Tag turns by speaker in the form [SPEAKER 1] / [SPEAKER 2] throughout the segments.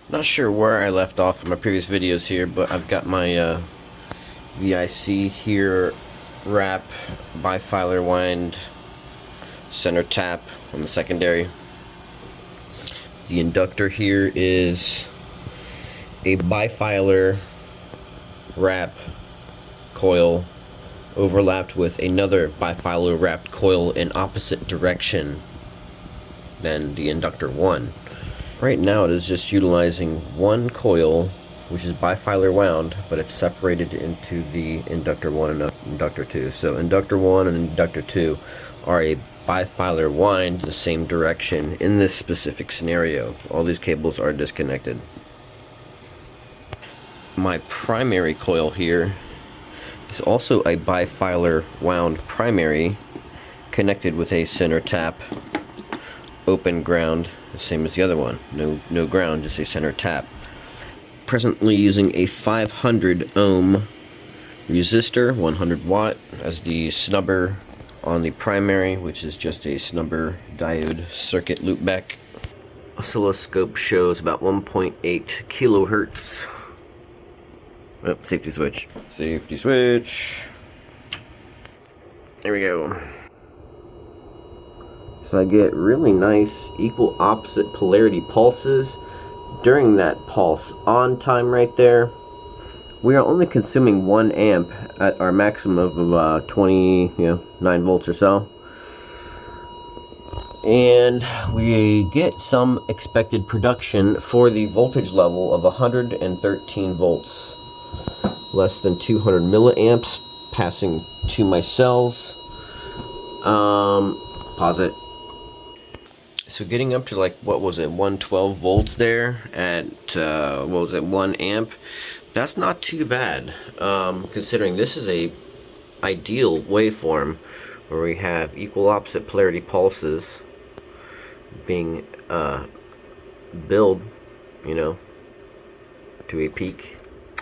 [SPEAKER 1] Not sure where I left off in my previous videos here, but I've got my VIC here wrap, bifilar wind, center tap on the secondary. The inductor here is a bifilar wrap coil overlapped with another bifilar wrapped coil in opposite direction than the inductor 1. Right now it is just utilizing one coil, which is bifilar wound, but it's separated into the inductor 1 and inductor 2. So inductor 1 and inductor 2 are a bifilar wind the same direction in this specific scenario. All these cables are disconnected. My primary coil here is also a bifilar wound primary connected with a center tap, open ground, the same as the other one. No ground, just a center tap. Presently using a 500 ohm resistor, 100 watt, as the snubber on the primary, which is just a snubber diode circuit loopback. Oscilloscope shows about 1.8 kilohertz. Oh, safety switch. Safety switch. There we go. So I get really nice equal opposite polarity pulses during that pulse on time right there. We are only consuming 1 amp at our maximum of 9 volts or so. And we get some expected production for the voltage level of 113 volts. Less than 200 milliamps passing to my cells. Pause it. So getting up to, like, what was it, 112 volts there at, what was it, 1 amp? That's not too bad, considering this is a ideal waveform where we have equal opposite polarity pulses being billed, to a peak,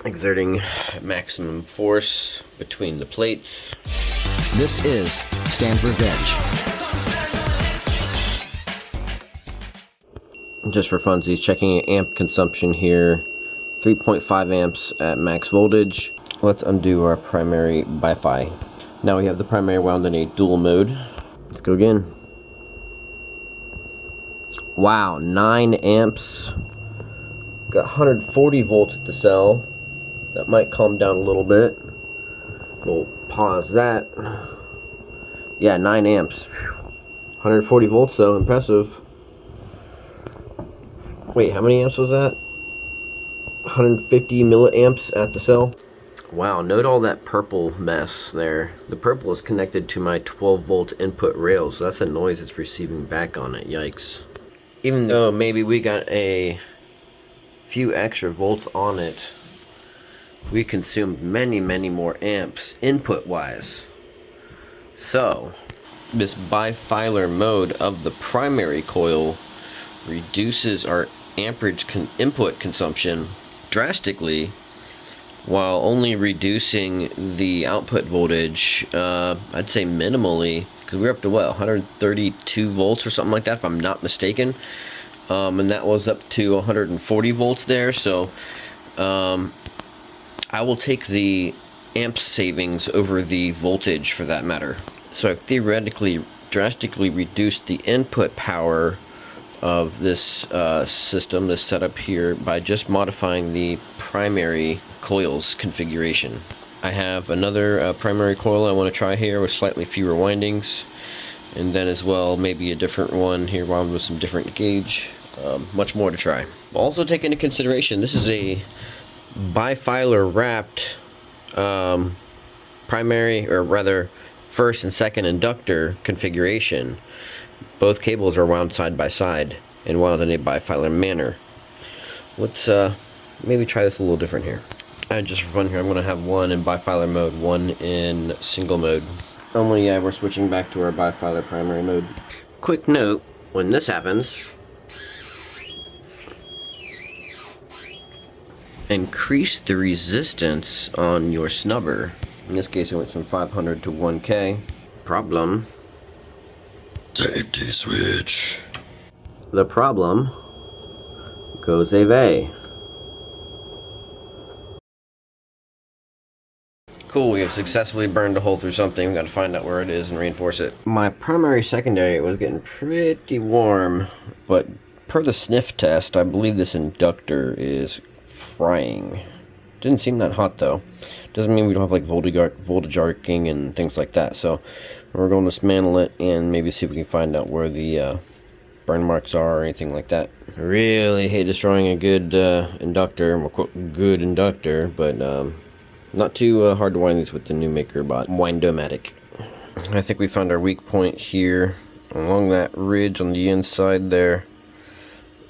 [SPEAKER 1] exerting maximum force between the plates.
[SPEAKER 2] This is Stand Revenge.
[SPEAKER 1] Just for funsies, checking amp consumption here, 3.5 amps at max voltage. Let's undo our primary bifi. Now we have the primary wound in a dual mode. Let's go again. Wow, 9 amps. Got 140 volts at the cell. That might calm down a little bit. We'll pause that. Yeah, 9 amps. 140 volts though, impressive. Wait, how many amps was that? 150 milliamps at the cell. Wow, note all that purple mess there. The purple is connected to my 12 volt input rail, so that's the noise it's receiving back on it. Yikes. Even though maybe we got a few extra volts on it, we consumed many more amps input wise. So this bifilar mode of the primary coil reduces our amperage input consumption drastically while only reducing the output voltage, I'd say minimally, because we're up to what, 132 volts or something like that if I'm not mistaken, and that was up to 140 volts there. So I will take the amp savings over the voltage for that matter. So I've theoretically drastically reduced the input power of this system, this setup here, by just modifying the primary coil's configuration. I have another primary coil I want to try here with slightly fewer windings, and then as well maybe a different one here wound with some different gauge. Much more to try. Also take into consideration this is a bifilar wrapped primary, or rather first and second inductor configuration. Both cables are wound side by side and wound in a bifilar manner. Let's maybe try this a little different here. And just for fun here, I'm going to have one in bifilar mode, one in single mode. Only, yeah, we're switching back to our bifilar primary mode. Quick note, when this happens, increase the resistance on your snubber. In this case, I went from 500 to 1K. Problem.
[SPEAKER 2] Safety switch.
[SPEAKER 1] The problem Coseve. Cool, we have successfully burned a hole through something. We've got to find out where it is and reinforce it. My primary secondary was getting pretty warm, but per the sniff test, I believe this inductor is frying. Didn't seem that hot though. Doesn't mean we don't have like voltage arcing and things like that. So we're going to dismantle it and maybe see if we can find out where the burn marks are or anything like that. I really hate destroying a good inductor, well, quote, good inductor, but not too hard to wind these with the new MakerBot Windomatic. I think we found our weak point here along that ridge on the inside there.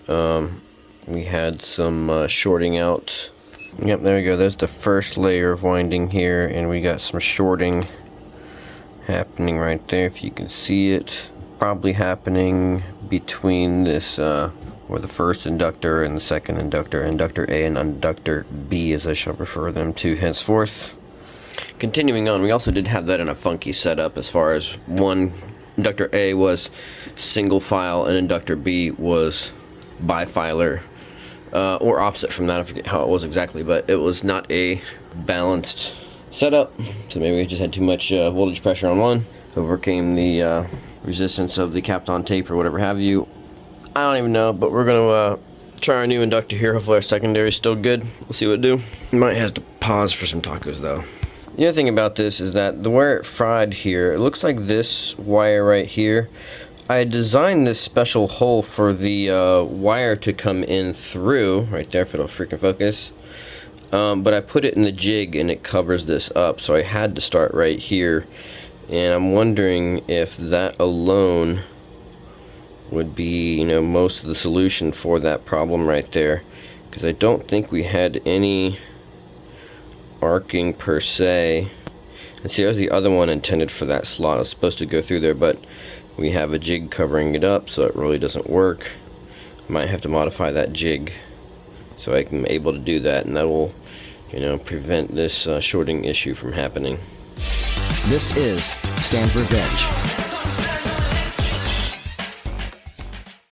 [SPEAKER 1] We had some shorting out. Yep, there we go. There's the first layer of winding here, and we got some shorting happening right there, if you can see it. Probably happening between this or the first inductor and the second inductor, inductor A and inductor B, as I shall refer them to henceforth. Continuing on, we also did have that in a funky setup, as far as one inductor A was single file and inductor B was bifilar, or opposite from that. I forget how it was exactly, but it was not a balanced setup, so maybe we just had too much voltage pressure on one. Overcame the resistance of the Kapton tape or whatever have you. I don't even know, but we're gonna try our new inductor here. Hopefully our secondary is still good. We'll see what it do. Might have to pause for some tacos though. The other thing about this is that the where it fried here, it looks like this wire right here. I designed this special hole for the wire to come in through, right there, if it'll freaking focus. But I put it in the jig and it covers this up, so I had to start right here. And I'm wondering if that alone would be, you know, most of the solution for that problem right there, because I don't think we had any arcing per se. And see, there's the other one intended for that slot. It's supposed to go through there, but we have a jig covering it up, so it really doesn't work. Might have to modify that jig so I can able to do that, and that will, you know, prevent this shorting issue from happening.
[SPEAKER 2] This is Stand Revenge.